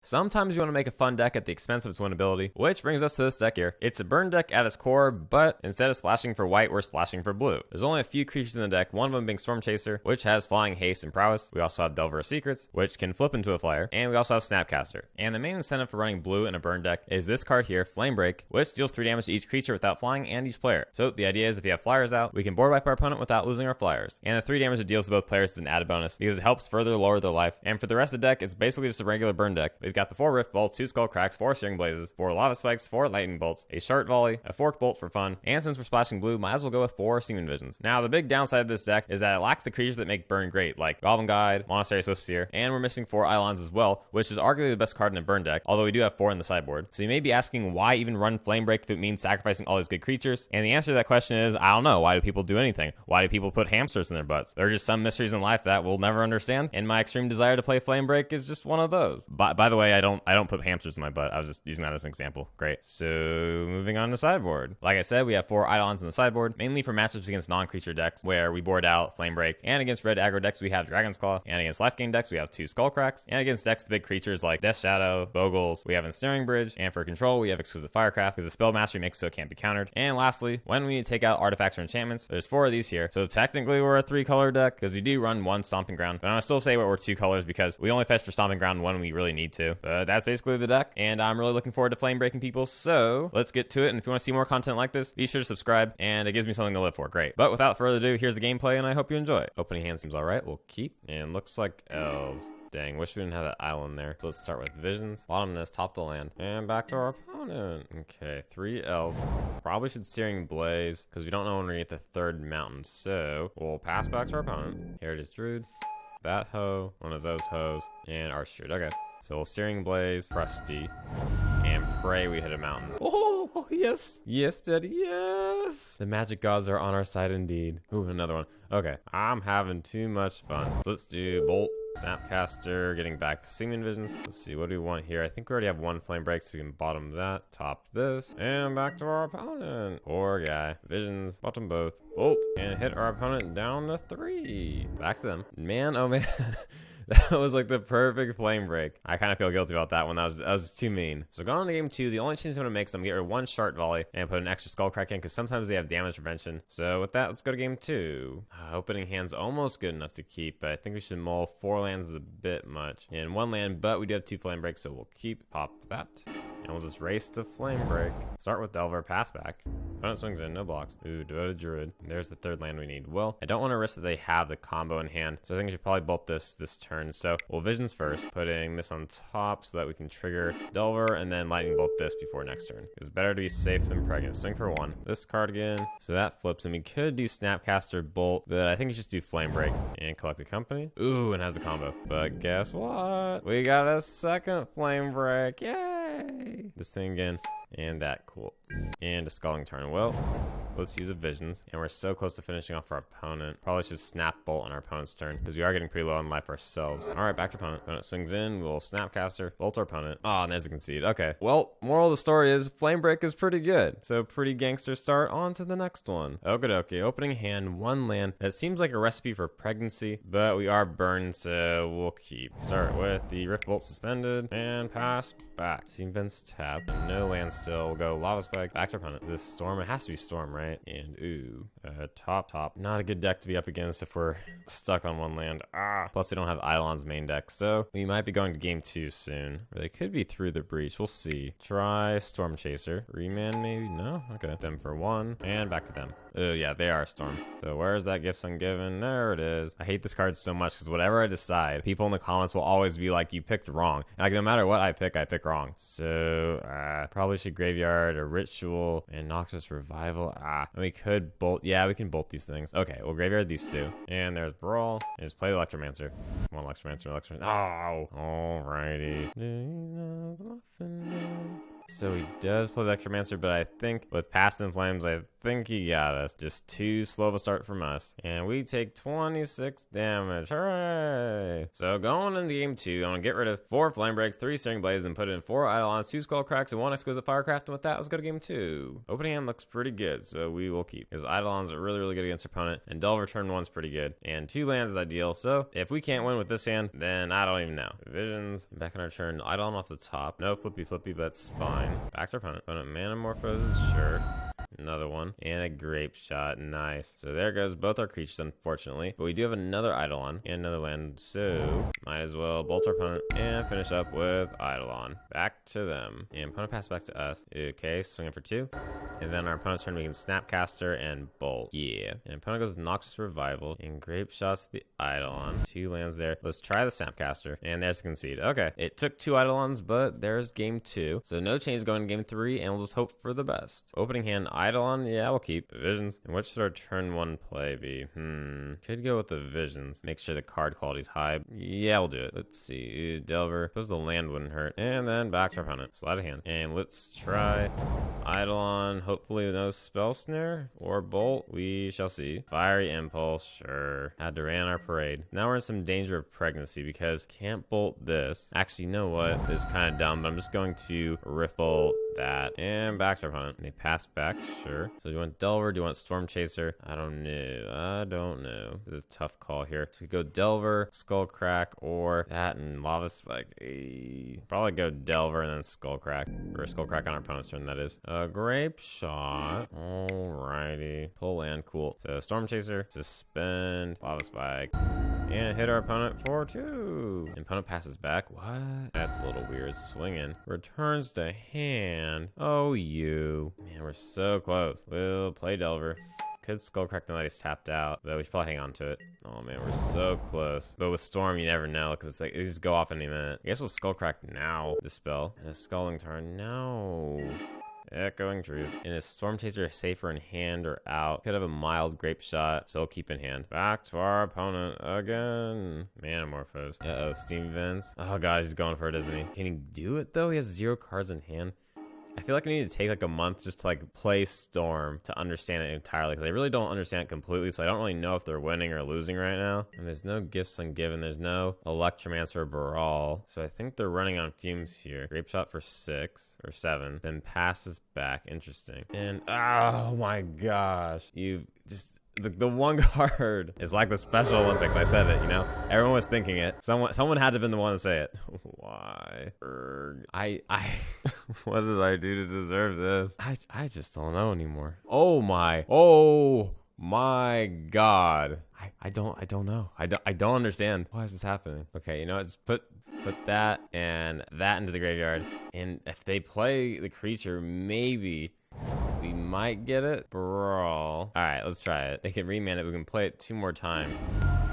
Sometimes you want to make a fun deck at the expense of its winnability, which brings us to this deck here. It's a burn deck at its core, but instead of splashing for white, we're splashing for blue. There's only a few creatures in the deck, one of them being Stormchaser, which has flying, haste, and prowess. We also have Delver of Secrets, which can flip into a flyer, and we also have Snapcaster. And the main incentive for running blue in a burn deck is this card here, Flamebreak, which deals 3 damage to each creature without flying and each player. So the idea is if you have flyers out, we can board wipe our opponent without losing our flyers. And the 3 damage it deals to both players is an added bonus because it helps further lower their life. And for the rest of the deck, it's basically just a regular burn deck. We've got the 4 Rift Bolts, 2 Skullcracks, 4 Searing Blazes, 4 Lava Spikes, 4 Lightning Bolts, a Shard Volley, a Fork Bolt for fun, and since we're splashing blue, might as well go with 4 Serum Visions. Now, the big downside of this deck is that it lacks the creatures that make burn great, like Goblin Guide, Monastery Swiftspear, and we're missing 4 Eidolons as well, which is arguably the best card in a burn deck, although we do have 4 in the sideboard. So you may be asking why even run Flamebreak if it means sacrificing all these good creatures, and the answer to that question is, I don't know. Why do people do anything? Why do people put hamsters in their butts? There are just some mysteries in life that we'll never understand, and my extreme desire to play Flamebreak is just one of those. By the way, I don't put hamsters in my butt. I was just using that as an example. Great. So moving on to sideboard. Like I said, we have 4 Eidolons in the sideboard, mainly for matchups against non-creature decks where we board out Flamebreak, and against red aggro decks we have Dragon's Claw, and against life gain decks we have 2 Skullcracks, and against decks with big creatures like Death Shadow, Bogles, we have Ensnaring Bridge, and for control we have Exquisite Firecraft because the spell mastery makes so it can't be countered. And lastly, when we need to take out artifacts or enchantments, there's 4 of these here. So technically we're a 3-color deck because we do run 1 Stomping Ground, but I'm gonna still say we're 2 colors because we only fetch for Stomping Ground when we really need to. But that's basically the deck, and I'm really looking forward to flame breaking people, so let's get to it. And if you want to see more content like this, be sure to subscribe, and it gives me something to live for. Great. But without further ado, here's the gameplay, and I hope you enjoy. Opening hand seems alright. We'll keep, and looks like elves. Dang, wish we didn't have that island there. So let's start with Visions. Bottom this, top the land. And back to our opponent. Okay, 3 elves. Probably should Searing Blaze, because we don't know when we're going to get the 3rd mountain. So we'll pass back to our opponent. Heritage Druid. That hoe, one of those hoes, and Archdruid. Okay. So we'll Searing Blaze, Crusty, and pray we hit a mountain. Oh, yes. Yes, Daddy, yes. The magic gods are on our side indeed. Ooh, another one. Okay, I'm having too much fun. So let's do Bolt, Snapcaster, getting back Serum Visions. Let's see, what do we want here? I think we already have 1 Flame Break, so we can bottom that, top this, and back to our opponent. Poor guy. Visions, bottom both. Bolt, and hit our opponent down to 3. Back to them. Man, oh man. That was like the perfect flame break. I kind of feel guilty about that one. That was too mean. So going to game 2, the only change I'm going to make is I'm going to get rid of 1 Shard Volley and put an extra Skullcrack in because sometimes they have damage prevention. So with that, let's go to game 2. Opening hand's almost good enough to keep, but I think we should mull. 4 lands is a bit much. And 1 land, but we do have 2 flame breaks, so we'll keep, pop that. And we'll just race to flame break. Start with Delver, pass back. Opponent swings in, no blocks. Ooh, Devoted Druid. There's the 3rd land we need. Well, I don't want to risk that they have the combo in hand, so I think I should probably bolt this turn. So we'll Visions first, putting this on top so that we can trigger Delver and then Lightning Bolt this before next turn. It's better to be safe than pregnant. Swing for 1. This card again. So that flips, and we could do Snapcaster Bolt, but I think we should do Flame Break and Collected Company. Ooh, and has the combo. But guess what? We got a 2nd Flame Break. Yay! This thing again. And that, cool. And a Scalding Tarn. Well, let's use a Visions. And we're so close to finishing off our opponent. Probably should Snap Bolt on our opponent's turn, because we are getting pretty low on life ourselves. Alright, back to opponent. Opponent swings in, we'll Snapcaster, Bolt our opponent. Oh, and there's the concede. Okay. Well, moral of the story is Flame Break is pretty good. So pretty gangster start. On to the next one. Okie opening hand, 1 land. That seems like a recipe for pregnancy, but we are burned, so we'll keep. Start with the Rift Bolt suspended, and pass back. Seam Vents tap. No land still. We'll go Lava Spike. Back to opponent. Is this Storm? It has to be Storm, right? And ooh, top. Not a good deck to be up against if we're stuck on 1 land. Plus we don't have Eidolon's main deck, so we might be going to game 2 soon. Or they could be through the breach. We'll see. Try Stormchaser. Remand maybe? No? Okay. Them for 1. And back to them. Oh yeah, they are Storm. So where's that Gifts Ungiven? There it is. I hate this card so much because whatever I decide, people in the comments will always be like, you picked wrong. And like no matter what I pick wrong. So probably should Graveyard a Ritual and Noxious Revival. And we could bolt. Yeah, we can bolt these things. Okay, we'll Graveyard these 2. And there's Brawl. And just play Electromancer. Come on, Electromancer. Oh, alrighty. Do you know the muffin man? So he does play the Electromancer, but I think with Past in Flames, I think he got us. Just too slow of a start from us. And we take 26 damage. Hooray! So going into game 2, I'm going to get rid of 4 Flamebreaks, 3 Searing Blaze, and put in 4 Eidolons, 2 Skullcracks, and 1 Exquisite Firecraft. And with that, let's go to game 2. Opening hand looks pretty good, so we will keep. Because Eidolons are really, really good against opponent. And Delver turn 1's pretty good. And 2 lands is ideal. So if we can't win with this hand, then I don't even know. Visions. Back in our turn. Eidolon off the top. No flippy, but it's fine. Back to our opponent. Opponent Manamorphoses, sure. Another one. And a Grape Shot. Nice. So there goes both our creatures, unfortunately. But we do have another Eidolon and another land. So might as well bolt our opponent and finish up with Eidolon. Back to them. And opponent pass back to us. Okay, swinging for 2. And then our opponent's turn, we can Snapcaster and Bolt. Yeah. And opponent goes Noxious Revival and Grape Shots the Eidolon. 2 lands there. Let's try the Snapcaster. And there's the concede. Okay. It took 2 Eidolons, but there's game 2. So no change going to game 3, and we'll just hope for the best. Opening hand, Eidolon. Yeah, we'll keep. Visions. And what should our turn 1 play be? Could go with the Visions. Make sure the card quality's high. Yeah, we'll do it. Let's see. Delver. Suppose the land wouldn't hurt. And then back to our opponent. Slide a hand. And let's try Eidolon. Hopefully no Spell Snare or Bolt. We shall see. Fiery Impulse. Sure. Had to ran our parade. Now we're in some danger of pregnancy because can't bolt this. Actually, you know what? This is kind of dumb, but I'm just going to Rift Bolt that. And back to our opponent. And they pass back. Sure. So do you want Delver? Do you want Stormchaser? I don't know. This is a tough call here. So we go Delver, Skullcrack, or that and Lava Spike. Probably go Delver and then Skullcrack. Or Skullcrack on our opponent's turn, that is. Grape Shot. Alrighty. Pull land. Cool. So Stormchaser, suspend, Lava Spike, and hit our opponent for 2. And opponent passes back. What? That's a little weird. Swinging. Returns to hand. Oh, you. Man, we're so close. We'll play Delver. Could Skullcrack now that he's tapped out, but we should probably hang on to it. Oh man, we're so close. But with Storm, you never know, because it's like, it just go off any minute. I guess we'll Skullcrack now, dispel. And a Scalding Tarn, no. Echoing Truth. And is Stormchaser safer in hand or out? Could have a mild Grape Shot, so we'll keep in hand. Back to our opponent again. Manamorphose. Uh-oh, Steam Vents. Oh god, he's going for it, isn't he? Can he do it though? He has 0 cards in hand. I feel like I need to take like a month just to like play Storm to understand it entirely, because I really don't understand it completely, so I don't really know if they're winning or losing right now. And there's no Gifts Ungiven, there's no Electromancer or Baral, so I think they're running on fumes here. Grape Shot for 6 or 7, then passes back. Interesting. And oh my gosh, you just... The one card is like the Special Olympics. I said it, you know? Everyone was thinking it. Someone had to have been the one to say it. Why? What did I do to deserve this? I just don't know anymore. Oh my god. I don't know. I don't understand. Why is this happening? Okay, you know what? Just put that and that into the graveyard. And if they play the creature, maybe we might get it. Brawl. Alright, let's try it. They can remand it. We can play it 2 more times.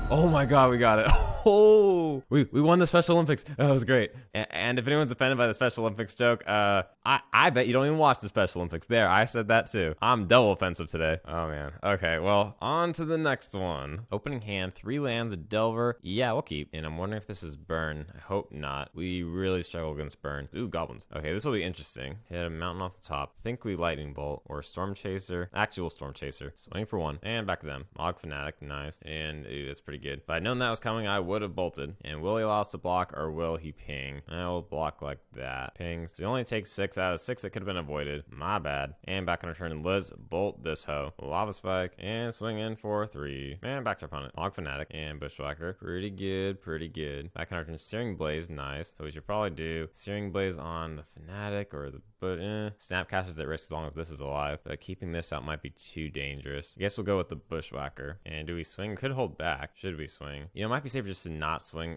Oh my god, we got it. Oh, we won the Special Olympics. That was great. And if anyone's offended by the Special Olympics joke, I bet you don't even watch the Special Olympics. There, I said that too. I'm double offensive today. Oh man. Okay, well, on to the next one. Opening hand, 3 lands, a Delver. Yeah, we'll keep. And I'm wondering if this is burn. I hope not. We really struggle against burn. Ooh, goblins. Okay, this will be interesting. Hit a mountain off the top. Think we Lightning Bolt or Stormchaser. Actual Stormchaser. Swing for 1. And back to them. Mog Fanatic, nice. And ooh, that's pretty good. If I'd known that was coming, I would have bolted. And will he allow us to block, or will he ping? I will block like that. Pings. So he only takes 6 out of 6 that could have been avoided. My bad. And back on our turn, let's bolt this hoe. Lava Spike. And swing in for 3. And back to our opponent. Mog Fanatic and Bushwhacker. Pretty good, pretty good. Back on our turn, Searing Blaze. Nice. So we should probably do Searing Blaze on the Fanatic or the... But Snapcaster's at risk as long as this is alive. But keeping this out might be too dangerous. I guess we'll go with the Bushwhacker. And do we swing? Could hold back. Should we swing? You know, it might be safer just to not swing.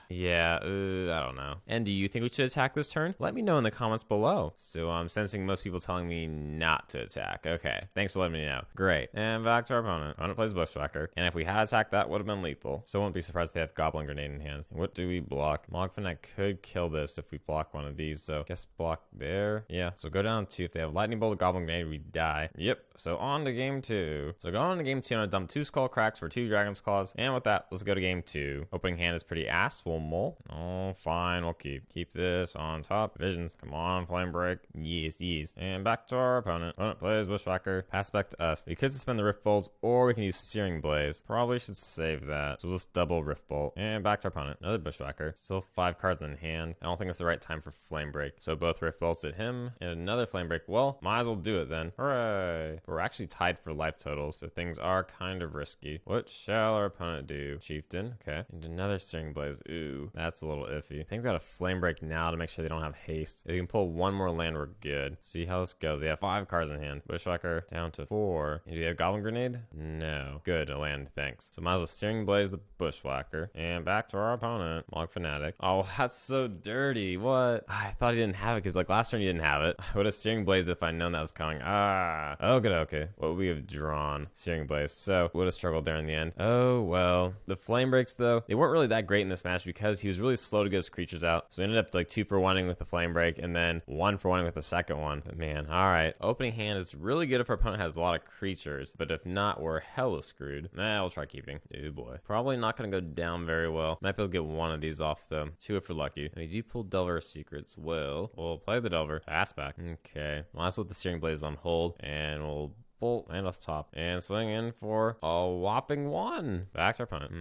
Yeah, I don't know. And do you think we should attack this turn? Let me know in the comments below. So I'm sensing most people telling me not to attack. Okay, thanks for letting me know. Great. And back to our opponent. Opponent plays Bushwhacker. And if we had attacked, that would have been lethal. So I wouldn't be surprised if they have Goblin Grenade in hand. What do we block? Mogfanac could kill this if we block one of these. So I guess block there. Yeah, so go down 2. If they have Lightning Bolt or Goblin Grenade, we die. Yep. So on to game 2. So going on to game 2, I'm going to dump 2 Skullcracks for 2 Dragon's Claws. And And with that, let's go to game 2. Opening hand is pretty ass. We'll mull. Oh, fine. We'll keep this on top. Visions. Come on, Flamebreak. Yes. And back to our opponent. Opponent plays Bushwhacker. Pass back to us. We could suspend the Rift Bolts, or we can use Searing Blaze. Probably should save that. So we'll just double Rift Bolt. And back to our opponent. Another Bushwhacker. Still 5 cards in hand. I don't think it's the right time for Flamebreak. So both Rift Bolts at him, and another Flamebreak. Well, might as well do it then. Hooray! We're actually tied for life totals, so things are kind of risky. What shall our opponent do? Chieftain. Okay. And another Searing Blaze. Ooh, that's a little iffy. I think we got a Flamebreak now to make sure they don't have haste. If we can pull one more land, we're good. See how this goes. They have 5 cards in hand. Bushwhacker down to 4. And do they have Goblin Grenade? No. Good, a land. Thanks. So might as well Searing Blaze the Bushwhacker. And back to our opponent. Mog Fanatic. Oh, that's so dirty. What? I thought he didn't have it because like last turn he didn't have it. I would have Searing Blaze if I'd known that was coming. Oh, good. Okay. What we have drawn. Searing Blaze. So would have struggled there in the end. Oh, well. The Flamebreaks, though, they weren't really that great in this match because he was really slow to get his creatures out. So we ended up like 2 for 1ing with the Flamebreak and then 1 for 1ing with the second one. But man, all right. Opening hand is really good if our opponent has a lot of creatures. But if not, we're hella screwed. We'll try keeping. Oh boy. Probably not going to go down very well. Might be able to get one of these off though. 2 if we're lucky. And we do pull Delver Secrets. Well, we'll play the Delver. Pass back. Okay. Might as well put the Searing Blaze on hold. And we'll bolt and off the top and swing in for a whopping 1. Back to our opponent.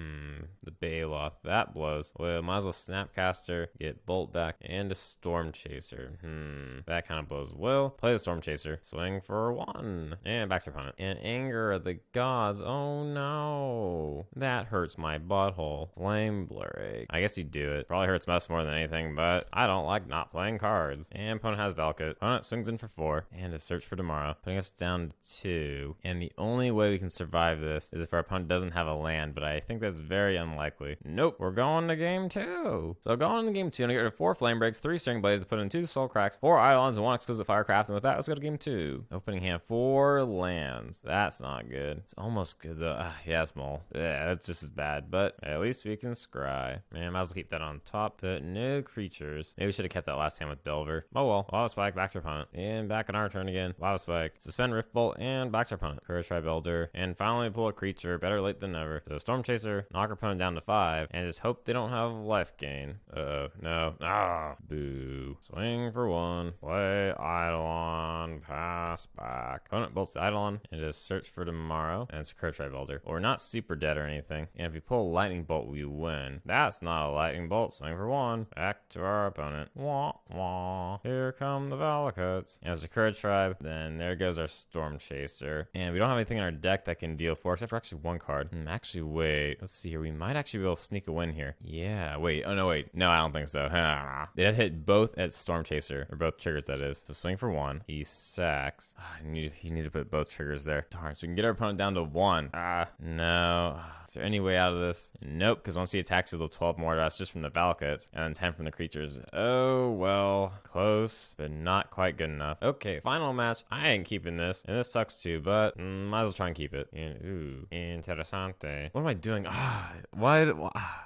The Baloth, that blows. Well, might as well Snapcaster, get bolt back, and a Stormchaser. That kind of blows. Well, play the Stormchaser, swing for 1, and back to our opponent. And Anger of the Gods. Oh no, that hurts my butthole. Flamebreak. I guess you do it. Probably hurts us more than anything, but I don't like not playing cards. And opponent has Valkut. Opponent swings in for 4, and a Search for Tomorrow, putting us down to 2. And the only way we can survive this is if our opponent doesn't have a land, but I think that's very unlikely. Nope, we're going to game 2. So going into game 2, I'm going to get rid of 4 Flamebreaks, 3 Searing Blazes, put in 2 Skullcracks, 4 Eidolons, and 1 Exquisite Firecraft. And with that, let's go to game 2. Opening hand, 4 lands. That's not good. It's almost good though. Yeah, small. Yeah, that's just as bad, but at least we can scry. Man, might as well keep that on top, but no creatures. Maybe we should have kept that last hand with Delver. Oh well. Lava Spike, back to our opponent. And back on our turn again. Lava Spike, suspend Rift Bolt, and back to our opponent. Courage Tribe Elder, and finally pull a creature. Better late than never. So Stormchaser, knock our opponent down to 5, and just hope they don't have life gain. No. Boo. Swing for 1. Play Eidolon. Pass back. Opponent bolts the Eidolon, and just Search for Tomorrow, and it's a Courage Tribe Elder. Well, we're not super dead or anything, and if we pull a Lightning Bolt, we win. That's not a Lightning Bolt. Swing for 1. Back to our opponent. Wah, wah. Here come the Valakuts. And it's a Courage Tribe, then there goes our Stormchaser. And we don't have anything in our deck that can deal 4, except for actually 1 card. Actually, wait. Let's see here. We might actually be able to sneak a win here. Yeah, wait. Oh, no, wait. No, I don't think so. They hit both at Stormchaser, or both triggers, that is. So swing for 1. He sacks. You need to put both triggers there. Darn, so we can get our opponent down to 1. No. Is there any way out of this? Nope, because once he attacks, he'll do 12 more. That's just from the Valakuts, and then 10 from the creatures. Oh, well. Close, but not quite good enough. Okay, final match. I ain't keeping this, and this sucks too, but might as well try and keep it. And ooh, interessante. What am I doing? Why?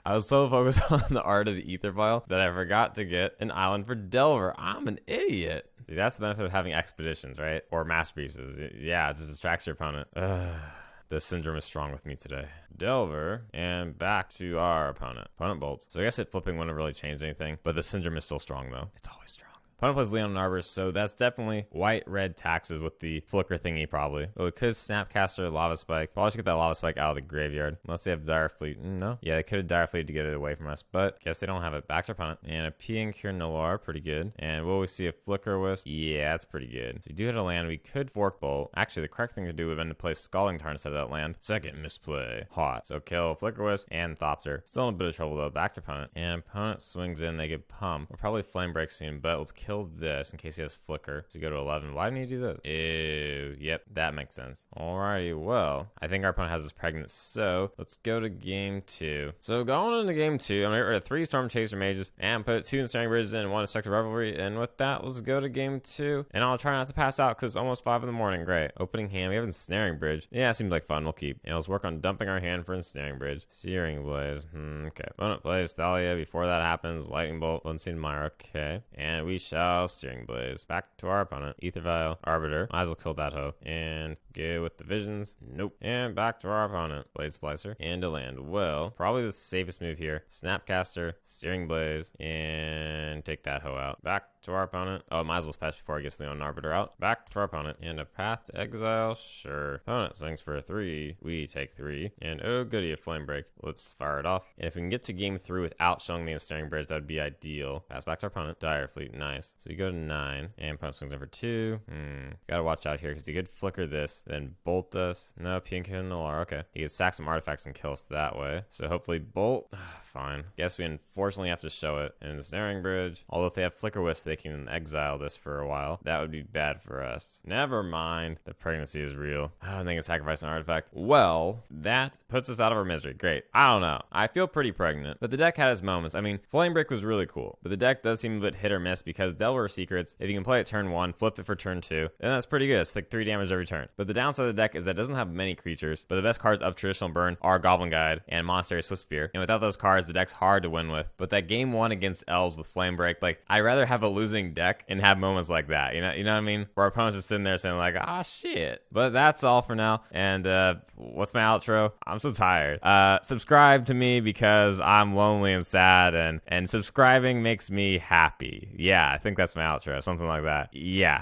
I was so focused on the art of the Ether Vial that I forgot to get an island for Delver. I'm an idiot. See, that's the benefit of having expeditions, right? Or masterpieces. Yeah, it just distracts your opponent. The syndrome is strong with me today. Delver, and back to our opponent. Opponent bolts. So I guess flipping wouldn't have really changed anything, but the syndrome is still strong though. It's always strong. Opponent plays Leon and Arbor, so that's definitely white-red taxes with the flicker thingy, probably. Oh, it could Snapcaster Lava Spike. Probably should get that Lava Spike out of the graveyard. Unless they have Dire Fleet. No. Yeah, they could have Dire Fleet to get it away from us, but guess they don't have it. Back to opponent. And a P and Cure Noir, pretty good. And will we see a Flicker Wisp? Yeah, that's pretty good. So we do hit a land. We could Fork Bolt. Actually, the correct thing to do would have been to play Scalding Tarn instead of that land. Second misplay. Hot. So kill Flicker Wisp and Thopter. Still in a bit of trouble, though. Back to opponent. And opponent swings in. They get pumped. We'll probably Flamebreak soon, but let's kill this in case he has Flicker. So you go to 11. Why didn't he do this? Ew. Yep, that makes sense. Alrighty, well, I think our opponent has us pregnant, so let's go to game 2. So going into game 2, I'm gonna get rid of 3 Stormchaser Mages and put 2 Ensnaring Bridges and 1 Destructive Revelry. And with that, let's go to game 2. And I'll try not to pass out because it's almost 5 in the morning. Great. Opening hand, we have Ensnaring Bridge. Yeah, seems like fun. We'll keep. And let's work on dumping our hand for Ensnaring Bridge. Searing Blaze. Okay. Opponent plays Thalia. Before that happens, Lightning Bolt, Bloodstained Mire. Okay. And we shall Oh, Searing Blaze. Back to our opponent. Ether Vial, Arbiter. Might as well kill that hoe. And go with the Visions. Nope. And back to our opponent. Blade Splicer. And a land. Well, probably the safest move here. Snapcaster, Searing Blaze, and take that hoe out. Back to our opponent. Oh, might as well fetch before he gets the Arbiter out. Back to our opponent. And a Path to Exile. Sure. Opponent swings for a 3. We take 3. And oh goody, a Flamebreak. Let's fire it off. And if we can get to game 3 without showing the Ensnaring Bridge, that would be ideal. Pass back to our opponent. Dire Fleet. Nice. So we go to 9. And opponent swings in for 2. Gotta watch out here because he could flicker this, then bolt us. No, Pink and Noir. Okay. He could sack some artifacts and kill us that way. So hopefully bolt. Fine. Guess we unfortunately have to show it. And Ensnaring Bridge. Although if they have Flicker Wisp, they can exile this for a while. That would be bad for us. Never mind. The pregnancy is real. Oh, and they can sacrifice an artifact. Well, that puts us out of our misery. Great. I don't know. I feel pretty pregnant. But the deck had its moments. I mean, Flamebreak was really cool. But the deck does seem a bit hit or miss because Delver Secrets, if you can play it turn 1, flip it for turn 2, then that's pretty good. It's like 3 damage every turn. But the downside of the deck is that it doesn't have many creatures. But the best cards of traditional burn are Goblin Guide and Monastery Swiftspear. And without those cards, the deck's hard to win with. But that game 1 against Elves with Flamebreak, like, I'd rather have a losing deck and have moments like that. You know what I mean? Where our opponents just sitting there saying like, ah, shit. But that's all for now. And what's my outro? I'm so tired. Subscribe to me because I'm lonely and sad, and subscribing makes me happy. Yeah, I think that's my outro. Something like that. Yeah.